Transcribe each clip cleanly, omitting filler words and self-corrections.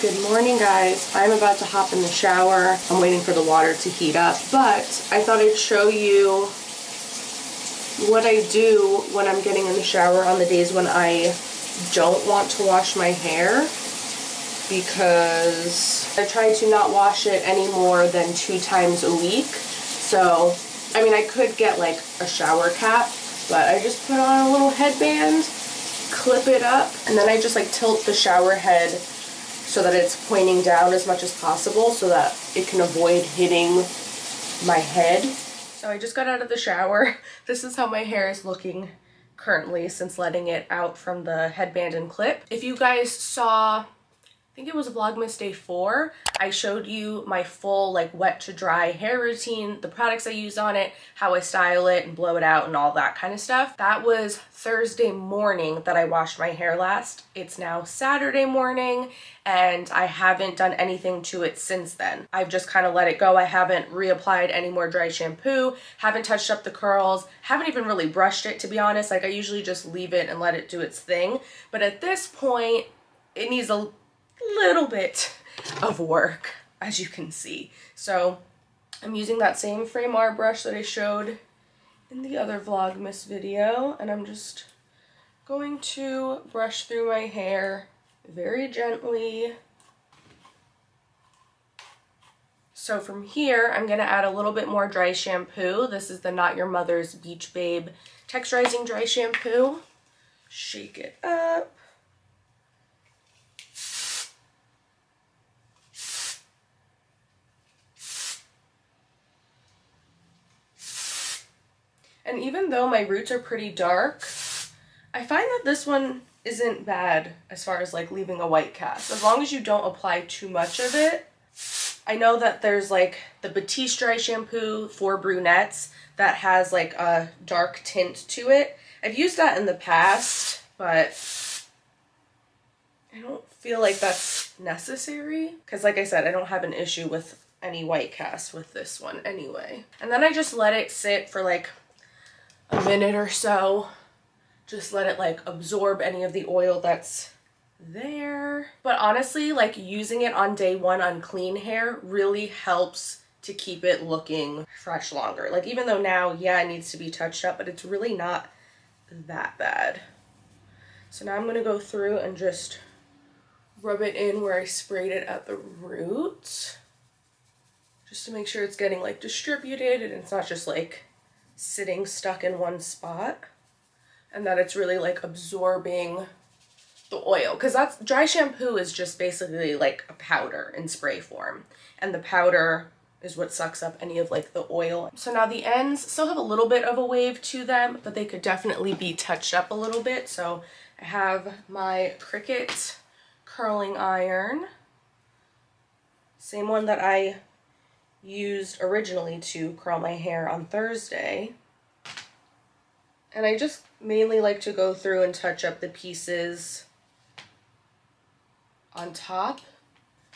Good morning, guys. I'm about to hop in the shower. I'm waiting for the water to heat up, but I thought I'd show you what I do when I'm getting in the shower on the days when I don't want to wash my hair, because I try to not wash it any more than 2 times a week. So, I mean, I could get like a shower cap, but I just put on a little headband, clip it up, and then I just like tilt the shower head so that it's pointing down as much as possible so that it can avoid hitting my head. So I just got out of the shower. This is how my hair is looking currently since letting it out from the headband and clip. If you guys saw, I think it was Vlogmas Day 4, I showed you my full like wet to dry hair routine, the products I use on it, how I style it and blow it out and all that kind of stuff. That was Thursday morning that I washed my hair last. It's now Saturday morning and I haven't done anything to it since then. I've just kind of let it go. I haven't reapplied any more dry shampoo, haven't touched up the curls, haven't even really brushed it, to be honest. Like, I usually just leave it and let it do its thing. But at this point, it needs a little bit of work, as you can see. So I'm using that same Framar brush that I showed in the other Vlogmas video, and I'm just going to brush through my hair very gently. So from here, I'm going to add a little bit more dry shampoo. This is the Not Your Mother's Beach Babe Texturizing Dry Shampoo. Shake it up. And even though my roots are pretty dark, I find that this one isn't bad as far as like leaving a white cast, as long as you don't apply too much of it. I know that there's like the Batiste dry shampoo for brunettes that has like a dark tint to it. I've used that in the past, but I don't feel like that's necessary, because like I said, I don't have an issue with any white cast with this one anyway. And then I just let it sit for like a minute or so. Just let it like absorb any of the oil that's there. But honestly, like using it on day 1 on clean hair really helps to keep it looking fresh longer. Like, even though now, yeah, it needs to be touched up, but it's really not that bad. So now I'm gonna go through and just rub it in where I sprayed it at the root, just to make sure it's getting like distributed and it's not just like sitting stuck in one spot, and that it's really like absorbing the oil, because that's dry shampoo is just basically like a powder in spray form, and the powder is what sucks up any of like the oil. So now the ends still have a little bit of a wave to them, but they could definitely be touched up a little bit. So I have my Cricut curling iron, same one that I used originally to curl my hair on Thursday. And I just mainly like to go through and touch up the pieces on top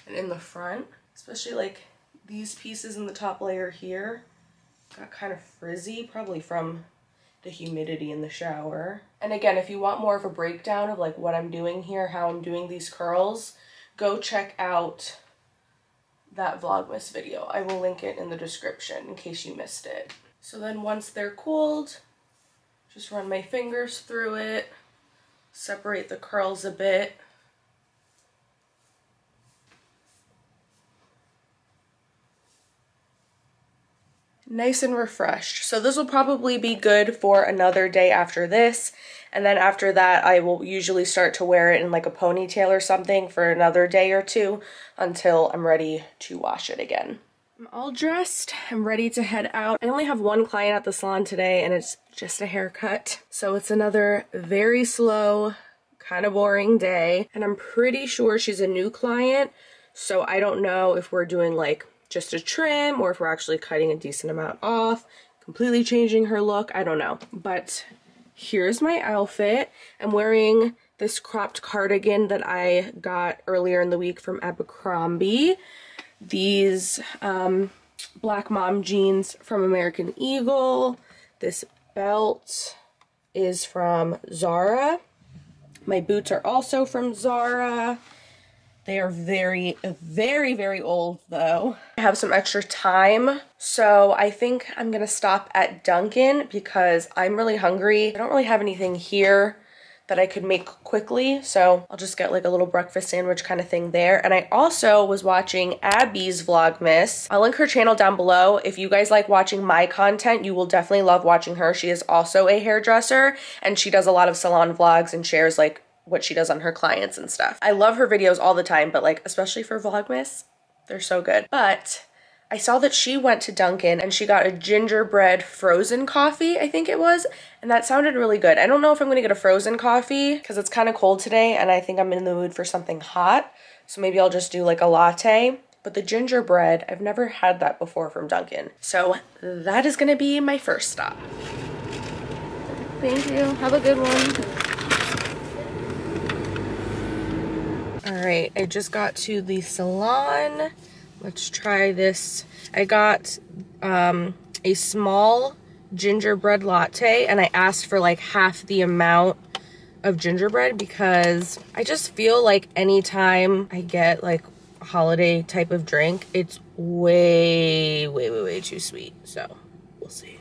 and in the front, especially like these pieces in the top layer here got kind of frizzy, probably from the humidity in the shower. And again, if you want more of a breakdown of like what I'm doing here, how I'm doing these curls, go check out that Vlogmas video. I will link it in the description in case you missed it. So then once they're cooled, just run my fingers through it, separate the curls a bit. Nice and refreshed. So this will probably be good for another day after this. And then after that, I will usually start to wear it in like a ponytail or something for another day or two until I'm ready to wash it again. I'm all dressed. I'm ready to head out. I only have one client at the salon today, and it's just a haircut. So it's another very slow, kind of boring day. And I'm pretty sure she's a new client. So I don't know if we're doing like just a trim or if we're actually cutting a decent amount off, completely changing her look. I don't know. But here's my outfit. I'm wearing this cropped cardigan that I got earlier in the week from Abercrombie. These black mom jeans from American Eagle. This belt is from Zara. My boots are also from Zara. They are very, very, very old though. I have some extra time, so I think I'm gonna stop at Dunkin' because I'm really hungry. I don't really have anything here that I could make quickly, so I'll just get like a little breakfast sandwich kind of thing there. And I also was watching Abby's Vlogmas. I'll link her channel down below. If you guys like watching my content, you will definitely love watching her. She is also a hairdresser, and she does a lot of salon vlogs and shares like what she does on her clients and stuff. I love her videos all the time, but like especially for Vlogmas, they're so good. But I saw that she went to Dunkin' and she got a gingerbread frozen coffee, I think it was, and that sounded really good. I don't know if I'm gonna get a frozen coffee because it's kind of cold today and I think I'm in the mood for something hot. So maybe I'll just do like a latte. But the gingerbread, I've never had that before from Dunkin'. So that is gonna be my first stop. Thank you, have a good one. All right, I just got to the salon. Let's try this. I got a small gingerbread latte and I asked for like half the amount of gingerbread because I just feel like anytime I get like a holiday type of drink, it's way, way, way, way too sweet. So we'll see.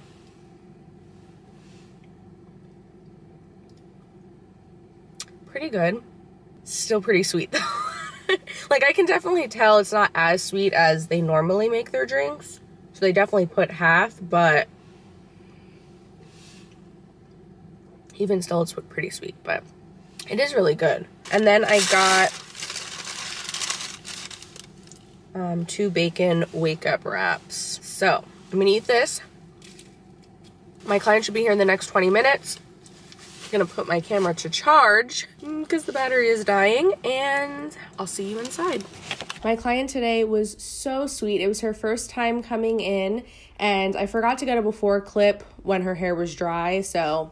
Pretty good. Still pretty sweet though. Like I can definitely tell it's not as sweet as they normally make their drinks. So they definitely put half, but even still it's pretty sweet, but it is really good. And then I got 2 bacon wake up wraps. So I'm gonna eat this. My client should be here in the next 20 minutes. Gonna put my camera to charge because the battery is dying, and I'll see you inside. My client today was so sweet. It was her first time coming in, and I forgot to get a before clip when her hair was dry, so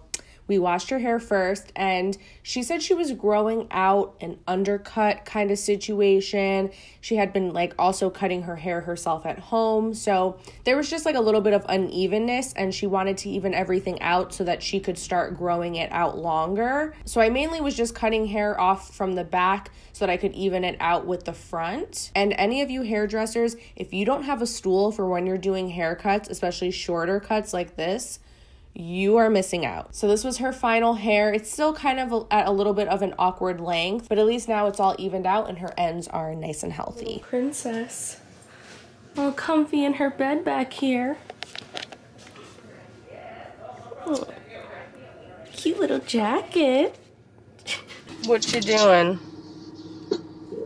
we washed her hair first, and she said she was growing out an undercut kind of situation. She had been like also cutting her hair herself at home, so there was just like a little bit of unevenness, and she wanted to even everything out so that she could start growing it out longer. So I mainly was just cutting hair off from the back so that I could even it out with the front. And any of you hairdressers, if you don't have a stool for when you're doing haircuts, especially shorter cuts like this, you are missing out. So this was her final hair. It's still kind of at a little bit of an awkward length, but at least now it's all evened out and her ends are nice and healthy. Little princess, all comfy in her bed back here. Oh, cute little jacket. What you doing?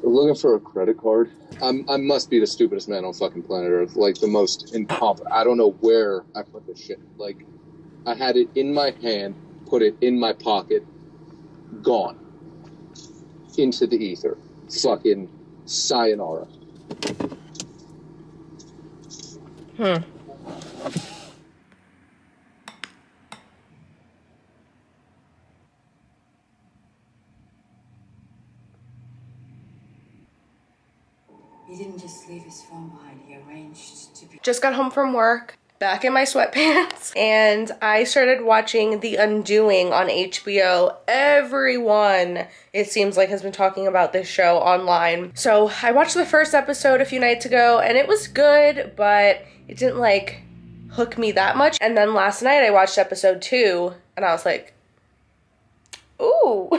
Looking for a credit card. I must be the stupidest man on fucking planet Earth. Like the most incompetent. I don't know where I put this shit. Like, I had it in my hand, put it in my pocket, gone. Into the ether. Fucking sayonara. He didn't just leave his phone behind. He arranged to be... Just got home from work. Back in my sweatpants, and I started watching The Undoing on HBO. Everyone, it seems like, has been talking about this show online. So I watched the first episode a few nights ago, and it was good, but it didn't like hook me that much. And then last night I watched episode 2, and I was like, ooh.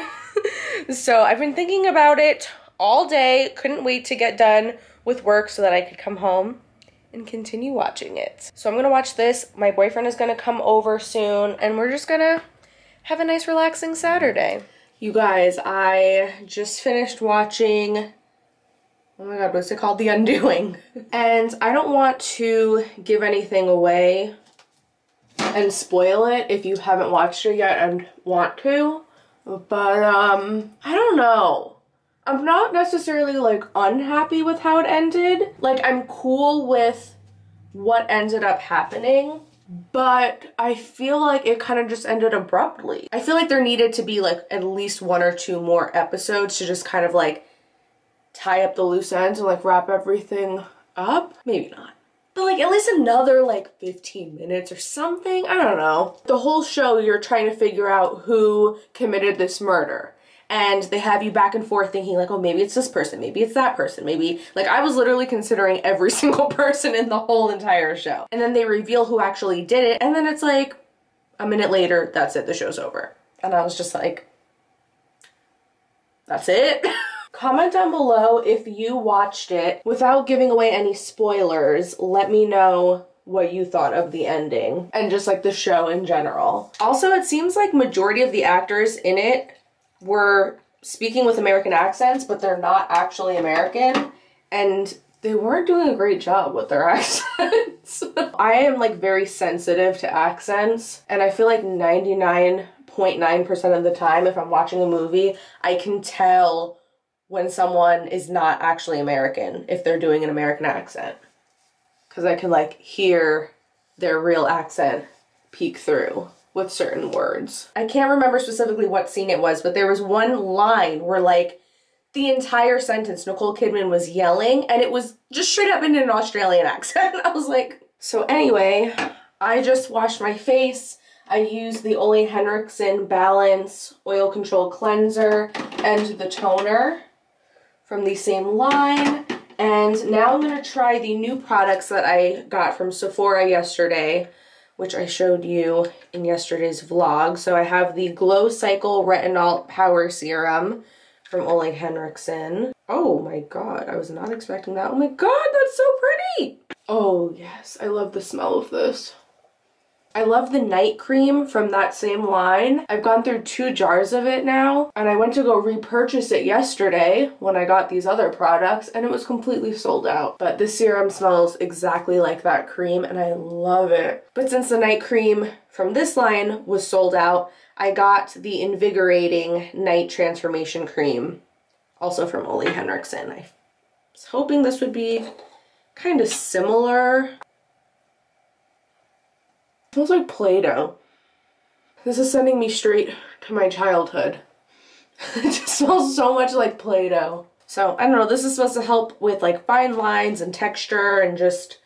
So I've been thinking about it all day, couldn't wait to get done with work so that I could come home and continue watching it. So I'm gonna watch this. My boyfriend is gonna come over soon, and we're just gonna have a nice relaxing Saturday. You guys, I just finished watching, oh my god, what's it called? The Undoing. And I don't want to give anything away and spoil it if you haven't watched it yet and want to, but I don't know. I'm not necessarily like unhappy with how it ended. Like, I'm cool with what ended up happening, but I feel like it kind of just ended abruptly. I feel like there needed to be like at least 1 or 2 more episodes to just kind of like tie up the loose ends and like wrap everything up. Maybe not. But like at least another like 15 minutes or something. I don't know. The whole show you're trying to figure out who committed this murder. and they have you back and forth thinking like, oh, maybe it's this person, maybe it's that person, maybe, like, I was literally considering every single person in the whole entire show. And then they reveal who actually did it, and then it's like a minute later, that's it, the show's over. And I was just like, that's it? Comment down below if you watched it. Without giving away any spoilers, let me know what you thought of the ending and just like the show in general. Also, it seems like majority of the actors in it were speaking with American accents, but they're not actually American, and they weren't doing a great job with their accents. I am like very sensitive to accents, and I feel like 99.9% of the time if I'm watching a movie, I can tell when someone is not actually American if they're doing an American accent, because I can like hear their real accent peek through with certain words. I can't remember specifically what scene it was, but there was one line where like the entire sentence Nicole Kidman was yelling, and it was just straight up in an Australian accent. I was like, so anyway, I just washed my face. I used the Ole Henriksen Balance Oil Control Cleanser and the toner from the same line. And now I'm gonna try the new products that I got from Sephora yesterday, which I showed you in yesterday's vlog. So I have the Glow Cycle Retinol Power Serum from Ole Henriksen. Oh my god, I was not expecting that. Oh my god, that's so pretty! Oh yes, I love the smell of this. I love the night cream from that same line. I've gone through 2 jars of it now, and I went to go repurchase it yesterday when I got these other products, and it was completely sold out. But this serum smells exactly like that cream, and I love it. But since the night cream from this line was sold out, I got the Invigorating Night Transformation Cream, also from Ole Henriksen. I was hoping this would be kind of similar. It smells like Play-Doh. This is sending me straight to my childhood. It just smells so much like Play-Doh. So, I don't know, this is supposed to help with like fine lines and texture and just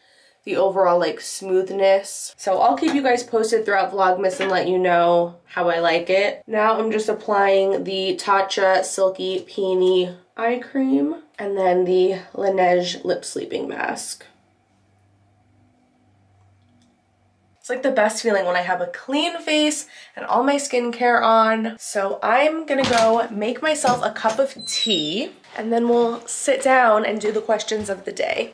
the overall like smoothness. So I'll keep you guys posted throughout Vlogmas and let you know how I like it. Now I'm just applying the Tatcha Silky Peony Eye Cream and then the Laneige Lip Sleeping Mask. It's like the best feeling when I have a clean face and all my skincare on. So I'm gonna go make myself a cup of tea, and then we'll sit down and do the questions of the day.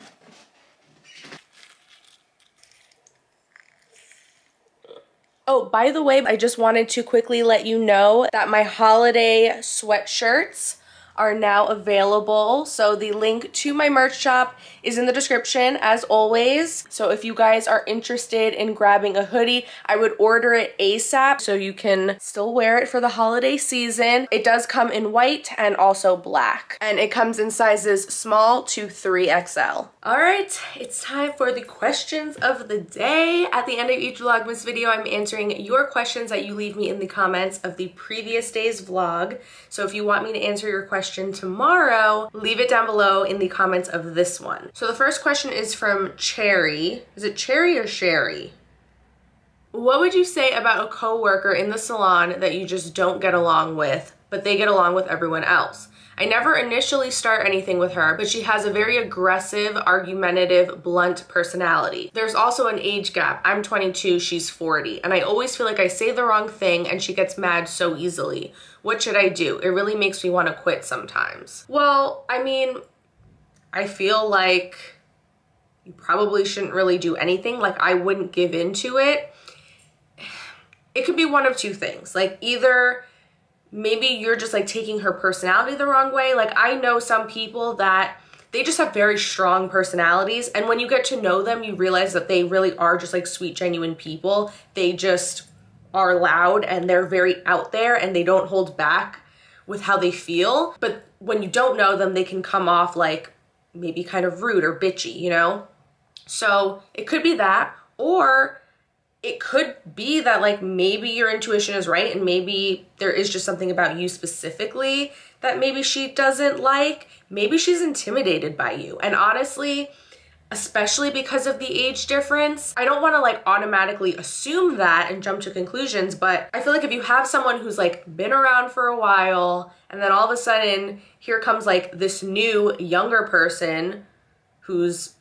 Oh, by the way, I just wanted to quickly let you know that my holiday sweatshirts are now available. So the link to my merch shop is in the description as always. So if you guys are interested in grabbing a hoodie, I would order it ASAP so you can still wear it for the holiday season. It does come in white and also black, and it comes in sizes small to 3XL. All right, it's time for the questions of the day. At the end of each Vlogmas video, I'm answering your questions that you leave me in the comments of the previous day's vlog. So if you want me to answer your question tomorrow, leave it down below in the comments of this one. So the first question is from Cherry. Is it Cherry or Sherry? What would you say about a coworker in the salon that you just don't get along with, but they get along with everyone else? I never initially start anything with her, but she has a very aggressive, argumentative, blunt personality. There's also an age gap. I'm 22, she's 40, and I always feel like I say the wrong thing and she gets mad so easily. What should I do? It really makes me want to quit sometimes. Well, I mean, I feel like you probably shouldn't really do anything. Like, I wouldn't give into it. It could be one of two things. Like, either maybe you're just like taking her personality the wrong way. Like, I know some people that they just have very strong personalities, and when you get to know them, you realize that they really are just like sweet, genuine people. They just are loud and they're very out there and they don't hold back with how they feel. But when you don't know them, they can come off like maybe kind of rude or bitchy, you know? So it could be that, or it could be that like maybe your intuition is right and maybe there is just something about you specifically that maybe she doesn't like. Maybe she's intimidated by you. And honestly, especially because of the age difference. I don't want to like automatically assume that and jump to conclusions, but I feel like if you have someone who's like been around for a while and then all of a sudden here comes like this new younger person who's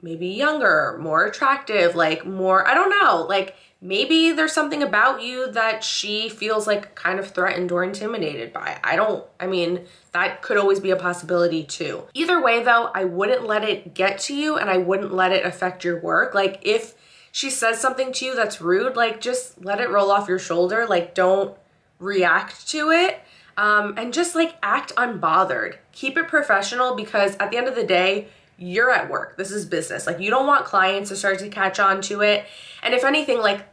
maybe younger, more attractive, like more, I don't know, like maybe there's something about you that she feels like kind of threatened or intimidated by. I mean, that could always be a possibility too. Either way though, I wouldn't let it get to you and I wouldn't let it affect your work. Like if she says something to you that's rude, like just let it roll off your shoulder. Like don't react to it. And just like act unbothered. Keep it professional because at the end of the day, you're at work. This is business. Like you don't want clients to start to catch on to it. And if anything, like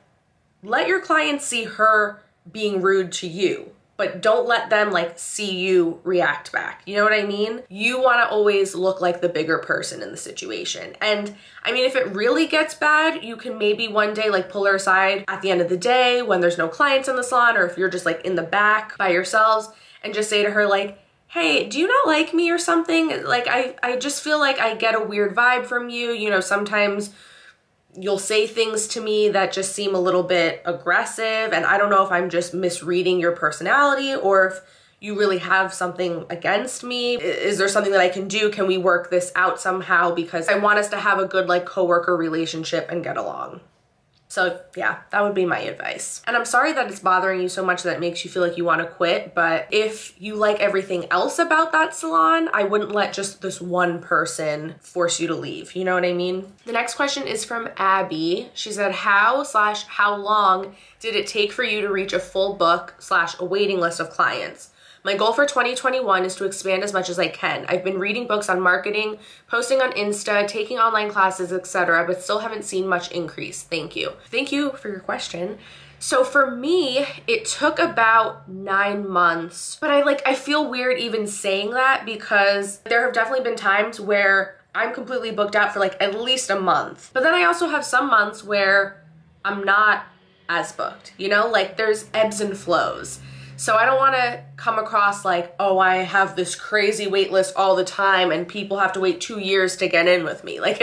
let your clients see her being rude to you, but don't let them like see you react back. You know what I mean? You want to always look like the bigger person in the situation. And I mean, if it really gets bad, you can maybe one day like pull her aside at the end of the day when there's no clients in the salon, or if you're just like in the back by yourselves and just say to her like, hey, do you not like me or something? Like, I just feel like I get a weird vibe from you. You know, sometimes you'll say things to me that just seem a little bit aggressive, and I don't know if I'm just misreading your personality or if you really have something against me. Is there something that I can do? Can we work this out somehow? Because I want us to have a good like coworker relationship and get along. So yeah, that would be my advice. And I'm sorry that it's bothering you so much that it makes you feel like you want to quit, but if you like everything else about that salon, I wouldn't let just this one person force you to leave. You know what I mean? The next question is from Abby. She said, how long did it take for you to reach a full book / a waiting list of clients? My goal for 2021 is to expand as much as I can. I've been reading books on marketing, posting on Insta, taking online classes, etc., but still haven't seen much increase. Thank you. Thank you for your question. So for me, it took about 9 months, but I feel weird even saying that because there have definitely been times where I'm completely booked out for like at least a month. But then I also have some months where I'm not as booked, you know, like there's ebbs and flows. So I don't want to come across like, oh, I have this crazy wait list all the time and people have to wait 2 years to get in with me. Like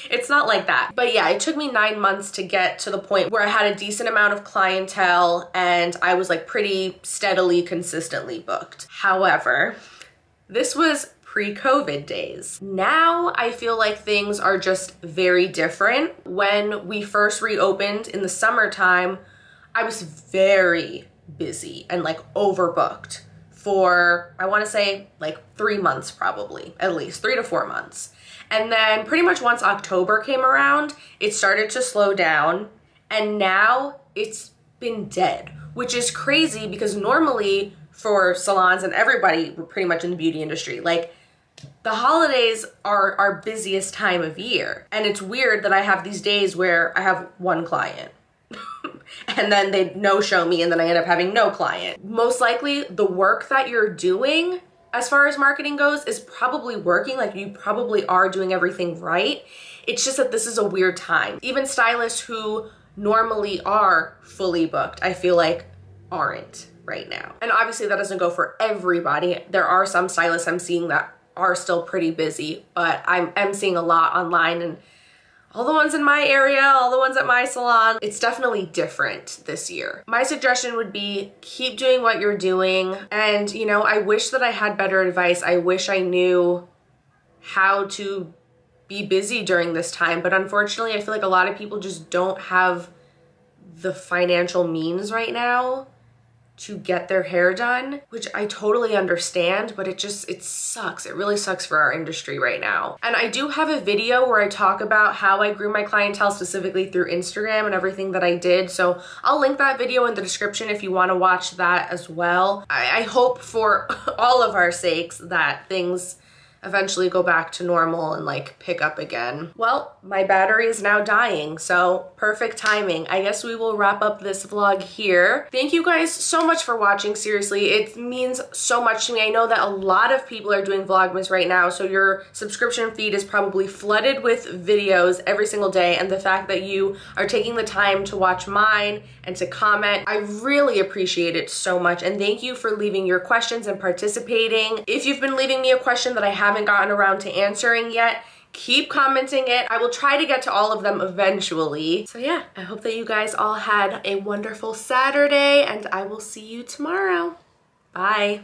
it's not like that. But yeah, it took me 9 months to get to the point where I had a decent amount of clientele and I was like pretty steadily, consistently booked. However, this was pre-COVID days. Now I feel like things are just very different. When we first reopened in the summertime, I was very busy and like overbooked for, I want to say like 3 months, probably at least 3 to 4 months. And then pretty much once October came around, it started to slow down and now it's been dead, which is crazy because normally for salons and everybody pretty much in the beauty industry, like the holidays are our busiest time of year. And it's weird that I have these days where I have one client and then they no-show me and then I end up having no client. Most likely the work that you're doing as far as marketing goes is probably working. Like you probably are doing everything right. It's just that this is a weird time. Even stylists who normally are fully booked, I feel like aren't right now. And obviously that doesn't go for everybody. There are some stylists I'm seeing that are still pretty busy, but I'm seeing a lot online, and all the ones in my area, all the ones at my salon, it's definitely different this year. My suggestion would be keep doing what you're doing. And you know, I wish that I had better advice. I wish I knew how to be busy during this time, but unfortunately I feel like a lot of people just don't have the financial means right now to get their hair done, which I totally understand, but it sucks. It really sucks for our industry right now. And I do have a video where I talk about how I grew my clientele specifically through Instagram and everything that I did. So I'll link that video in the description if you want to watch that as well. I hope for all of our sakes that things eventually go back to normal and like pick up again. Well, my battery is now dying, so perfect timing. I guess we will wrap up this vlog here. Thank you guys so much for watching. Seriously, it means so much to me. I know that a lot of people are doing Vlogmas right now, so your subscription feed is probably flooded with videos every single day, and the fact that you are taking the time to watch mine and to comment, I really appreciate it so much. And thank you for leaving your questions and participating. If you've been leaving me a question that I haven't haven't gotten around to answering yet, keep commenting it. I will try to get to all of them eventually. So yeah, I hope that you guys all had a wonderful Saturday, and I will see you tomorrow. Bye.